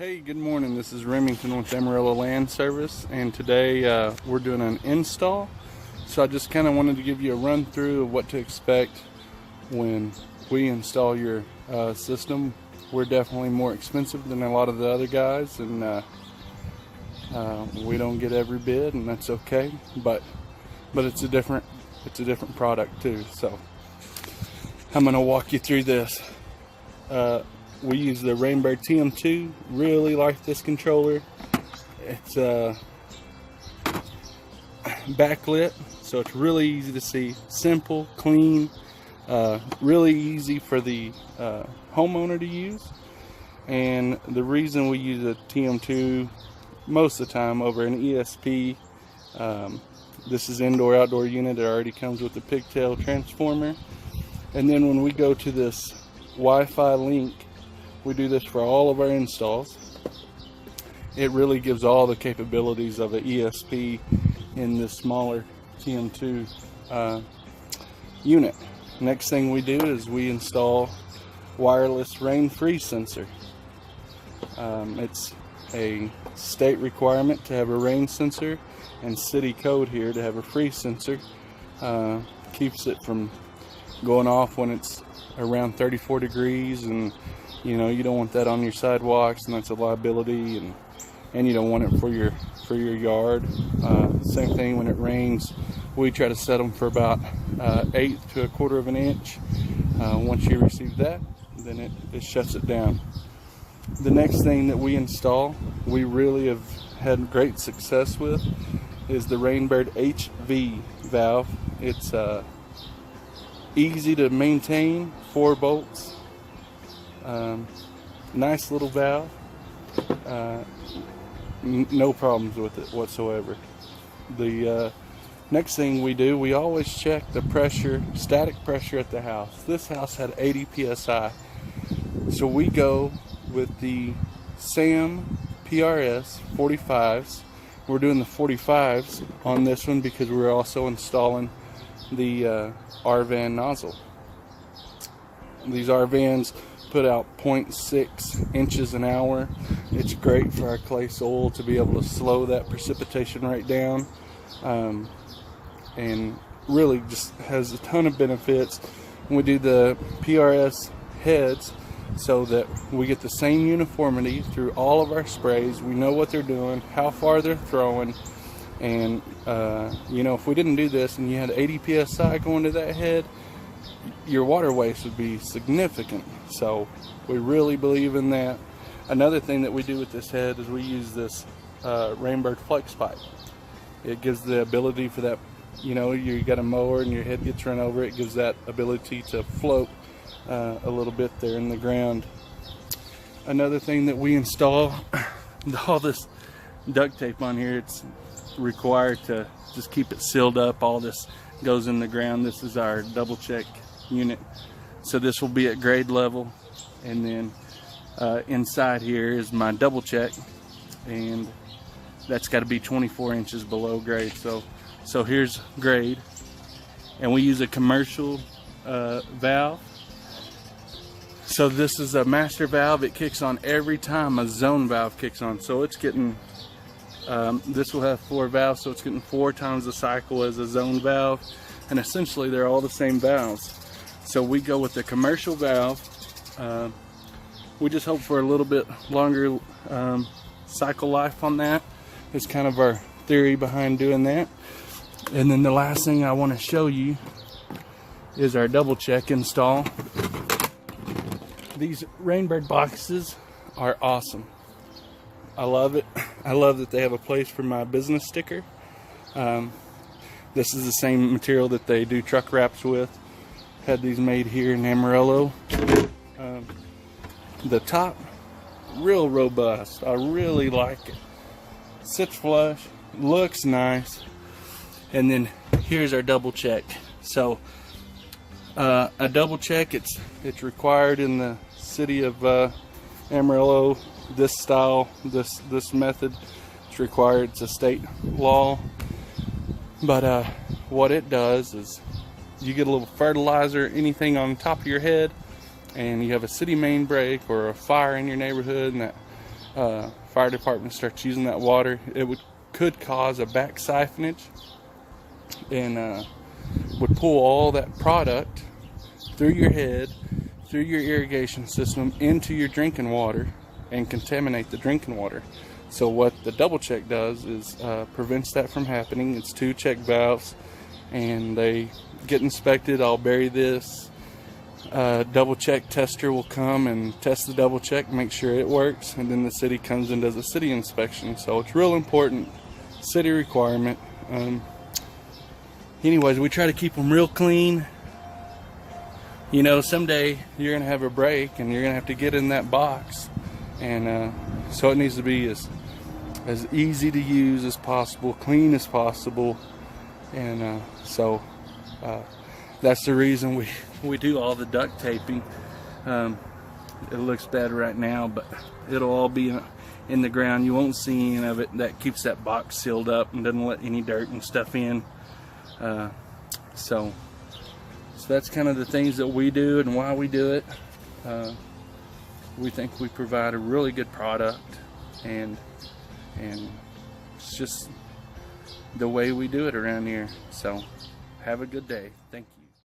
Hey, good morning. This is Remington with Amarillo Land Service, and today we're doing an install. So I just kind of wanted to give you a run through of what to expect when we install your system. We're definitely more expensive than a lot of the other guys, and we don't get every bid, and that's okay. But it's a different product too. So I'm gonna walk you through this. We use the Rainbird TM2. Really like this controller. It's backlit, so it's really easy to see. Simple, clean, really easy for the homeowner to use. And the reason we use a TM2 most of the time over an ESP, this is indoor-outdoor unit. It already comes with the pigtail transformer. And then when we go to this Wi-Fi link, we do this for all of our installs. It really gives all the capabilities of an ESP in this smaller TM2 unit. Next thing we do is we install wireless rain freeze sensor. It's a state requirement to have a rain sensor, and city code here to have a freeze sensor. Keeps it from going off when it's around 34 degrees, and you know, you don't want that on your sidewalks, and that's a liability, and you don't want it for your yard. Same thing when it rains. We try to set them for about 1/8 to 1/4 of an inch. Once you receive that, then it shuts it down. The next thing that we install, we really have had great success with, is the Rainbird HV valve. It's easy to maintain, 4 bolts. Nice little valve. No problems with it whatsoever. The next thing we do, we always check the pressure, static pressure at the house. This house had 80 psi, so we go with the SAM PRS 45s. We're doing the 45s on this one because we're also installing the R-van nozzle. These R-vans put out 0.6 inches an hour. It's great for our clay soil to be able to slow that precipitation rate down, and really just has a ton of benefits. We do the PRS heads so that we get the same uniformity through all of our sprays. We know what they're doing, how far they're throwing, and you know, if we didn't do this and you had 80 psi going to that head, your water waste would be significant. So we really believe in that. Another thing that we do with this head is we use this Rainbird flex pipe. It gives the ability for that, you know, you got a mower and your head gets run over, it gives that ability to float a little bit there in the ground. Another thing that we install, all this duct tape on here, it's required to just keep it sealed up. All this goes in the ground. This is our double check unit, so this will be at grade level, and then inside here is my double check, and that's got to be 24 inches below grade. So here's grade, and we use a commercial valve. So this is a master valve. It kicks on every time a zone valve kicks on, so it's getting this will have 4 valves, so it's getting 4 times the cycle as a zone valve, and essentially they're all the same valves. So we go with the commercial valve. We just hope for a little bit longer cycle life on that. It's kind of our theory behind doing that. And then the last thing I want to show you is our double check install. These Rainbird boxes are awesome. I love it. I love that they have a place for my business sticker. This is the same material that they do truck wraps with. Had these made here in Amarillo. The top, real robust. I really like it. Sits flush, looks nice. And then here's our double check. So a double check, it's required in the city of Amarillo. This style, this method, it's required. It's a state law. But what it does is you get a little fertilizer, anything on top of your head, and you have a city main break or a fire in your neighborhood, and fire department starts using that water, it could cause a back siphonage and would pull all that product through your head, through your irrigation system into your drinking water and contaminate the drinking water. So what the double check does is prevents that from happening. It's 2 check valves and they get inspected. I'll bury this. Double check tester will come and test the double check, make sure it works, and then the city comes and does a city inspection. So it's real important, city requirement. Anyways, we try to keep them real clean. You know, someday you're gonna have a break and you're gonna have to get in that box, and so it needs to be as easy to use as possible, clean as possible, and so that's the reason we do all the duct taping. It looks bad right now, but it'll all be in the ground. You won't see any of it. That keeps that box sealed up and doesn't let any dirt and stuff in. So that's kind of the things that we do and why we do it. We think we provide a really good product, and it's just the way we do it around here. So have a good day. Thank you.